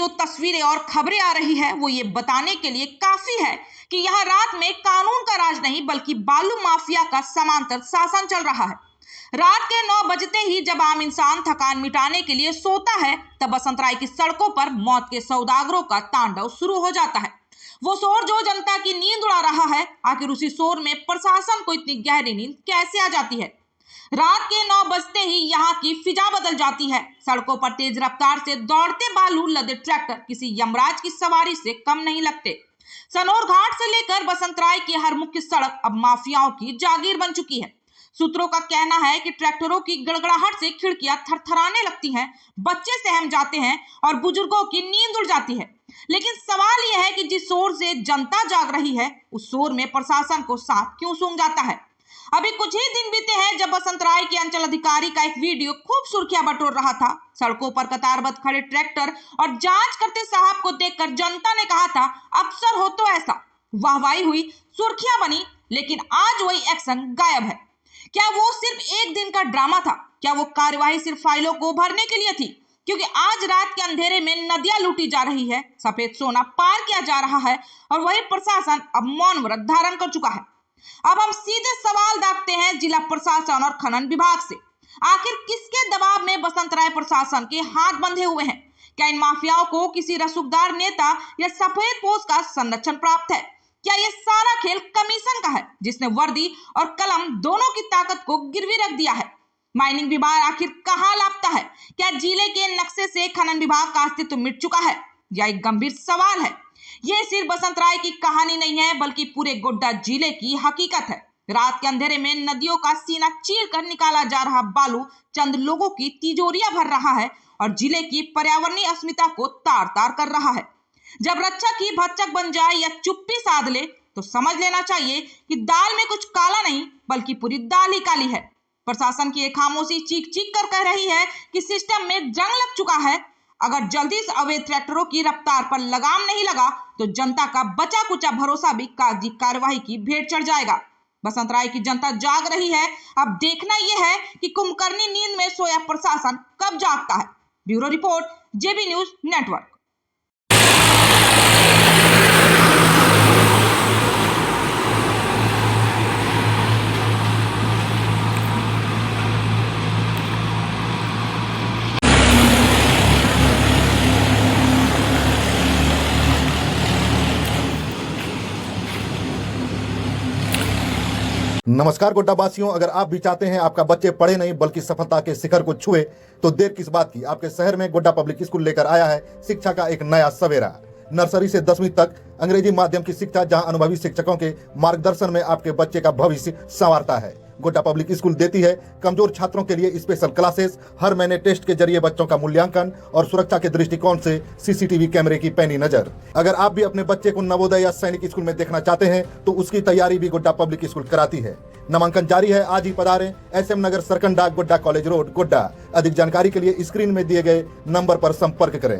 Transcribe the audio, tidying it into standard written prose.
जो तस्वीरें और खबरें आ रही है वो ये बताने के लिए काफी है कि यहाँ रात में कानून का राज नहीं बल्कि बालू माफिया का समांतर शासन चल रहा है। रात के 9 बजते ही जब आम इंसान थकान मिटाने के लिए सोता है तब बसंतराय की सड़कों पर मौत के सौदागरों का तांडव शुरू हो जाता है। वो शोर जो जनता की नींद उड़ा रहा है, आखिर उसी शोर में प्रशासन को इतनी गहरी नींद कैसे आ जाती है। रात के 9 बजते ही यहाँ की फिजा बदल जाती है। सड़कों पर तेज रफ्तार से दौड़ते बालू लदे ट्रैक्टर किसी यमराज की सवारी से कम नहीं लगते। सनोर घाट से लेकर बसंतराय की हर मुख्य सड़क अब माफियाओं की जागीर बन चुकी है। सूत्रों का कहना है कि ट्रैक्टरों की गड़गड़ाहट से खिड़कियां थरथराने लगती हैं, बच्चे सहम जाते हैं और बुजुर्गों की नींद उड़ जाती है। लेकिन सवाल यह है कि जिस शोर से जनता जाग रही है उस शोर में प्रशासन को सांप क्यों सूंघ जाता है। अभी कुछ ही दिन बीते हैं जब बसंतराय के अंचल अधिकारी का एक वीडियो खूब सुर्खियां बटोर रहा था। सड़कों पर कतारबद्ध खड़े ट्रैक्टर और जांच करते साहब को देखकर जनता ने कहा था अफसर हो तो ऐसा। वाहवाही हुई, सुर्खियां बनी, लेकिन आज वही एक्शन गायब है। क्या वो सिर्फ एक दिन का ड्रामा था? क्या वो कार्यवाही सिर्फ फाइलों को भरने के लिए थी? क्योंकि आज रात के अंधेरे में नदियां लूटी जा रही है, सफेद सोना पार किया जा रहा है और वही प्रशासन अब मौन व्रत धारण कर चुका है। अब हम सीधे सवाल दागते हैं जिला प्रशासन और खनन विभाग से। आखिर किसके दबाव में बसंतराय प्रशासन के हाथ बंधे हुए हैं? क्या इन माफियाओं को किसी रसूखदार नेता या सफेद पोश का संरक्षण प्राप्त है? क्या ये सारा खेल कमीशन का है जिसने वर्दी और कलम दोनों की ताकत को गिरवी रख दिया है? माइनिंग विभाग आखिर कहां लापता है? क्या जिले के नक्शे से खनन विभाग का अस्तित्व मिट चुका है? यह एक गंभीर सवाल है। यह सिर्फ बसंतराय की कहानी नहीं है बल्कि पूरे गोड्डा जिले की हकीकत है। रात के अंधेरे में नदियों का सीना चीर कर निकाला जा रहा बालू चंद लोगों की तिजोरियां भर रहा है और जिले की पर्यावरणीय अस्मिता को तार तार कर रहा है। जब रक्षक ही भक्षक बन जाए या चुप्पी साध ले तो समझ लेना चाहिए कि दाल में कुछ काला नहीं बल्कि पूरी दाल ही काली है। प्रशासन की एक खामोशी चीख चीख कर कह रही है कि सिस्टम में जंग लग चुका है। अगर जल्दी से अवैध ट्रैक्टरों की रफ्तार पर लगाम नहीं लगा तो जनता का बचा कुचा भरोसा भी कागजी कार्यवाही की भेंट चढ़ जाएगा। बसंतराय की जनता जाग रही है। अब देखना यह है कि कुंभकर्णी नींद में सोया प्रशासन कब जागता है। ब्यूरो रिपोर्ट, जेबी न्यूज नेटवर्क। नमस्कार गोड्डा वासियों, अगर आप भी चाहते हैं आपका बच्चे पढ़े नहीं बल्कि सफलता के शिखर को छुए तो देर किस बात की। आपके शहर में गोड्डा पब्लिक स्कूल लेकर आया है शिक्षा का एक नया सवेरा। नर्सरी से 10वीं तक अंग्रेजी माध्यम की शिक्षा, जहां अनुभवी शिक्षकों के मार्गदर्शन में आपके बच्चे का भविष्य संवारता है। गोड्डा पब्लिक स्कूल देती है कमजोर छात्रों के लिए स्पेशल क्लासेस, हर महीने टेस्ट के जरिए बच्चों का मूल्यांकन और सुरक्षा के दृष्टिकोण से सीसीटीवी कैमरे की पैनी नजर। अगर आप भी अपने बच्चे को नवोदय या सैनिक स्कूल में देखना चाहते हैं तो उसकी तैयारी भी गोड्डा पब्लिक स्कूल कराती है। नामांकन जारी है, आज ही पधारें। SM नगर, सरकंडा, गोड्डा कॉलेज रोड, गोड्डा। अधिक जानकारी के लिए स्क्रीन में दिए गए नंबर पर संपर्क करें।